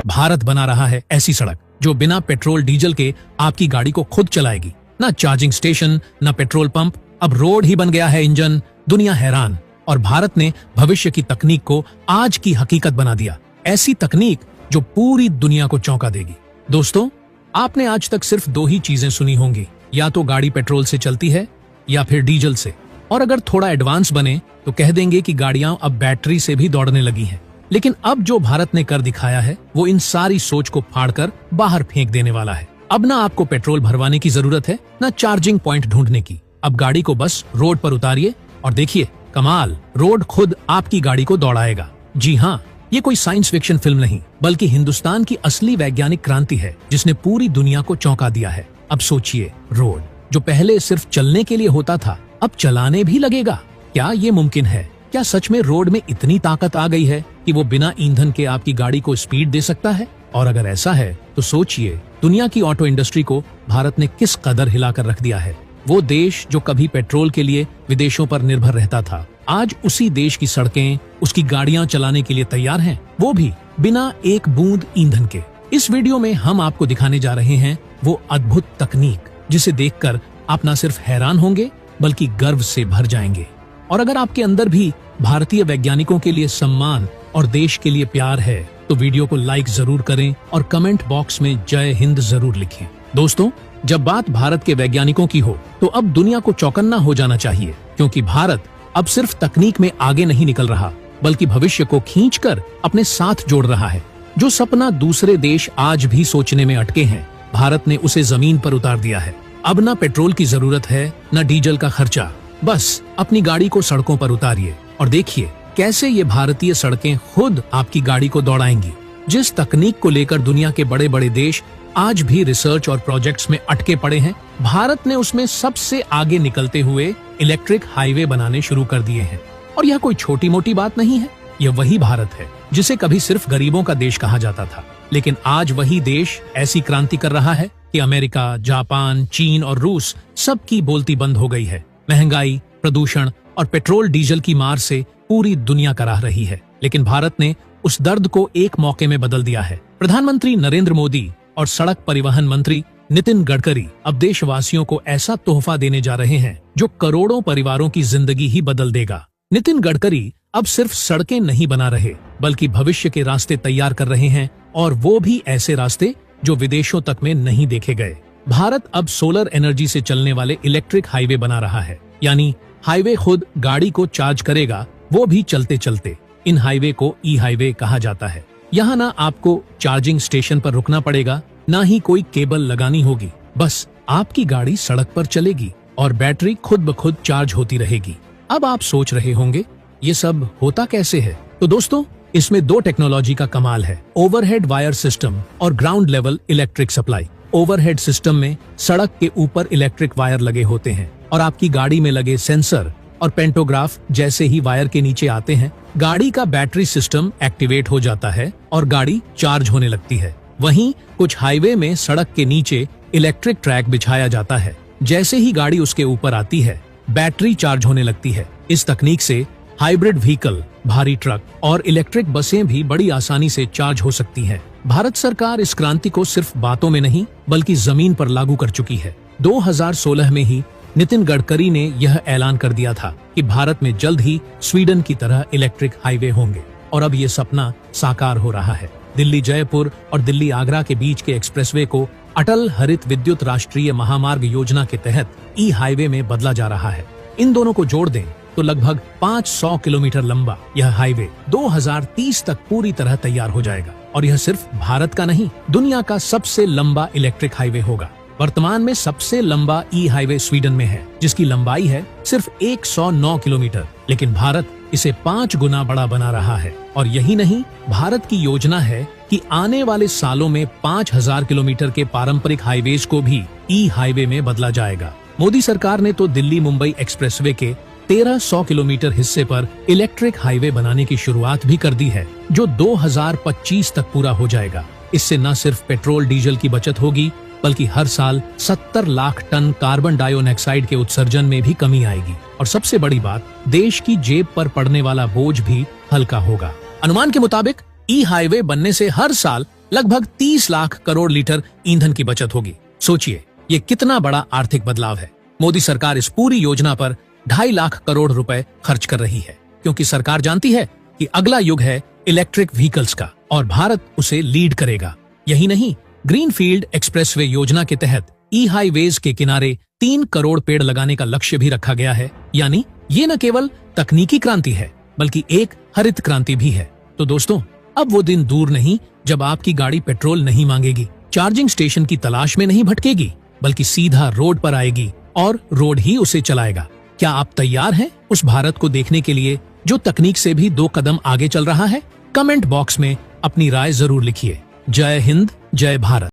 भारत बना रहा है ऐसी सड़क जो बिना पेट्रोल डीजल के आपकी गाड़ी को खुद चलाएगी। ना चार्जिंग स्टेशन, ना पेट्रोल पंप, अब रोड ही बन गया है इंजन। दुनिया हैरान, और भारत ने भविष्य की तकनीक को आज की हकीकत बना दिया। ऐसी तकनीक जो पूरी दुनिया को चौंका देगी। दोस्तों, आपने आज तक सिर्फ दो ही चीजें सुनी होंगी, या तो गाड़ी पेट्रोल से चलती है या फिर डीजल से, और अगर थोड़ा एडवांस बने तो कह देंगे कि गाड़ियां अब बैटरी से भी दौड़ने लगी हैं। लेकिन अब जो भारत ने कर दिखाया है वो इन सारी सोच को फाड़कर बाहर फेंक देने वाला है। अब ना आपको पेट्रोल भरवाने की जरूरत है, ना चार्जिंग पॉइंट ढूंढने की। अब गाड़ी को बस रोड पर उतारिए और देखिए कमाल, रोड खुद आपकी गाड़ी को दौड़ाएगा। जी हाँ, ये कोई साइंस फिक्शन फिल्म नहीं, बल्कि हिंदुस्तान की असली वैज्ञानिक क्रांति है जिसने पूरी दुनिया को चौंका दिया है। अब सोचिए, रोड जो पहले सिर्फ चलने के लिए होता था अब चलाने भी लगेगा। क्या ये मुमकिन है? क्या सच में रोड में इतनी ताकत आ गई है कि वो बिना ईंधन के आपकी गाड़ी को स्पीड दे सकता है? और अगर ऐसा है तो सोचिए, दुनिया की ऑटो इंडस्ट्री को भारत ने किस कदर हिलाकर रख दिया है। वो देश जो कभी पेट्रोल के लिए विदेशों पर निर्भर रहता था, आज उसी देश की सड़कें, उसकी गाड़ियां चलाने के लिए तैयार हैं, वो भी बिना एक बूंद ईंधन के। इस वीडियो में हम आपको दिखाने जा रहे हैं वो अद्भुत तकनीक जिसे देखकर आप न सिर्फ हैरान होंगे बल्कि गर्व से भर जाएंगे। और अगर आपके अंदर भी भारतीय वैज्ञानिकों के लिए सम्मान और देश के लिए प्यार है तो वीडियो को लाइक जरूर करें और कमेंट बॉक्स में जय हिंद जरूर लिखें। दोस्तों, जब बात भारत के वैज्ञानिकों की हो तो अब दुनिया को चौकन्ना हो जाना चाहिए, क्योंकि भारत अब सिर्फ तकनीक में आगे नहीं निकल रहा बल्कि भविष्य को खींचकर अपने साथ जोड़ रहा है। जो सपना दूसरे देश आज भी सोचने में अटके हैं, भारत ने उसे जमीन पर उतार दिया है। अब ना पेट्रोल की जरूरत है, ना डीजल का खर्चा, बस अपनी गाड़ी को सड़कों पर उतारिए और देखिए कैसे ये भारतीय सड़कें खुद आपकी गाड़ी को दौड़ाएंगी। जिस तकनीक को लेकर दुनिया के बड़े बड़े देश आज भी रिसर्च और प्रोजेक्ट्स में अटके पड़े हैं, भारत ने उसमें सबसे आगे निकलते हुए इलेक्ट्रिक हाईवे बनाने शुरू कर दिए हैं। और यह कोई छोटी मोटी बात नहीं है, यह वही भारत है जिसे कभी सिर्फ गरीबों का देश कहा जाता था, लेकिन आज वही देश ऐसी क्रांति कर रहा है कि अमेरिका, जापान, चीन और रूस सबकी बोलती बंद हो गई है। महंगाई, प्रदूषण और पेट्रोल डीजल की मार से पूरी दुनिया कराह रही है, लेकिन भारत ने उस दर्द को एक मौके में बदल दिया है। प्रधानमंत्री नरेंद्र मोदी और सड़क परिवहन मंत्री नितिन गडकरी अब देशवासियों को ऐसा तोहफा देने जा रहे हैं जो करोड़ों परिवारों की जिंदगी ही बदल देगा। नितिन गडकरी अब सिर्फ सड़कें नहीं बना रहे बल्कि भविष्य के रास्ते तैयार कर रहे हैं, और वो भी ऐसे रास्ते जो विदेशों तक में नहीं देखे गए। भारत अब सोलर एनर्जी से चलने वाले इलेक्ट्रिक हाईवे बना रहा है, यानी हाईवे खुद गाड़ी को चार्ज करेगा, वो भी चलते चलते। इन हाईवे को ई हाईवे कहा जाता है। यहाँ ना आपको चार्जिंग स्टेशन पर रुकना पड़ेगा, ना ही कोई केबल लगानी होगी, बस आपकी गाड़ी सड़क पर चलेगी और बैटरी खुद ब खुद चार्ज होती रहेगी। अब आप सोच रहे होंगे ये सब होता कैसे है? तो दोस्तों, इसमें दो टेक्नोलॉजी का कमाल है, ओवरहेड वायर सिस्टम और ground level electric supply. Overhead system में सड़क के ऊपर इलेक्ट्रिक वायर लगे होते हैं और आपकी गाड़ी में लगे सेंसर और पेंटोग्राफ जैसे ही वायर के नीचे आते हैं, गाड़ी का बैटरी सिस्टम एक्टिवेट हो जाता है और गाड़ी चार्ज होने लगती है। वहीं कुछ हाईवे में सड़क के नीचे इलेक्ट्रिक ट्रैक बिछाया जाता है। जैसे ही गाड़ी उसके ऊपर आती है, बैटरी चार्ज होने लगती है। इस तकनीक से हाइब्रिड व्हीकल, भारी ट्रक और इलेक्ट्रिक बसें भी बड़ी आसानी से चार्ज हो सकती हैं। भारत सरकार इस क्रांति को सिर्फ बातों में नहीं बल्कि जमीन पर लागू कर चुकी है। 2016 में ही नितिन गडकरी ने यह ऐलान कर दिया था कि भारत में जल्द ही स्वीडन की तरह इलेक्ट्रिक हाईवे होंगे, और अब ये सपना साकार हो रहा है। दिल्ली जयपुर और दिल्ली आगरा के बीच के एक्सप्रेसवे को अटल हरित विद्युत राष्ट्रीय महामार्ग योजना के तहत ई हाईवे में बदला जा रहा है। इन दोनों को जोड़ दें तो लगभग 500 किलोमीटर लंबा यह हाईवे 2030 तक पूरी तरह तैयार हो जाएगा, और यह सिर्फ भारत का नहीं, दुनिया का सबसे लंबा इलेक्ट्रिक हाईवे होगा। वर्तमान में सबसे लंबा ई हाईवे स्वीडन में है, जिसकी लंबाई है सिर्फ 109 किलोमीटर, लेकिन भारत इसे 5 गुना बड़ा बना रहा है। और यही नहीं, भारत की योजना है कि आने वाले सालों में 5000 किलोमीटर के पारंपरिक हाईवेज को भी ई हाईवे में बदला जाएगा। मोदी सरकार ने तो दिल्ली मुंबई एक्सप्रेसवे के 1300 किलोमीटर हिस्से पर इलेक्ट्रिक हाईवे बनाने की शुरुआत भी कर दी है, जो 2025 तक पूरा हो जाएगा। इससे न सिर्फ पेट्रोल डीजल की बचत होगी बल्कि हर साल 70 लाख टन कार्बन डाइऑक्साइड के उत्सर्जन में भी कमी आएगी। और सबसे बड़ी बात, देश की जेब पर पड़ने वाला बोझ भी हल्का होगा। अनुमान के मुताबिक ई हाईवे बनने से हर साल लगभग 30 लाख करोड़ लीटर ईंधन की बचत होगी। सोचिए ये कितना बड़ा आर्थिक बदलाव है। मोदी सरकार इस पूरी योजना पर 2.5 लाख करोड़ रुपए खर्च कर रही है, क्योंकि सरकार जानती है कि अगला युग है इलेक्ट्रिक व्हीकल्स का और भारत उसे लीड करेगा। यही नहीं, ग्रीनफील्ड एक्सप्रेसवे योजना के तहत ई हाईवेज के किनारे 3 करोड़ पेड़ लगाने का लक्ष्य भी रखा गया है। यानी ये न केवल तकनीकी क्रांति है बल्कि एक हरित क्रांति भी है। तो दोस्तों, अब वो दिन दूर नहीं जब आपकी गाड़ी पेट्रोल नहीं मांगेगी, चार्जिंग स्टेशन की तलाश में नहीं भटकेगी, बल्कि सीधा रोड पर आएगी और रोड ही उसे चलाएगा। क्या आप तैयार हैं उस भारत को देखने के लिए जो तकनीक से भी 2 कदम आगे चल रहा है? कमेंट बॉक्स में अपनी राय जरूर लिखिए। जय हिंद, जय भारत।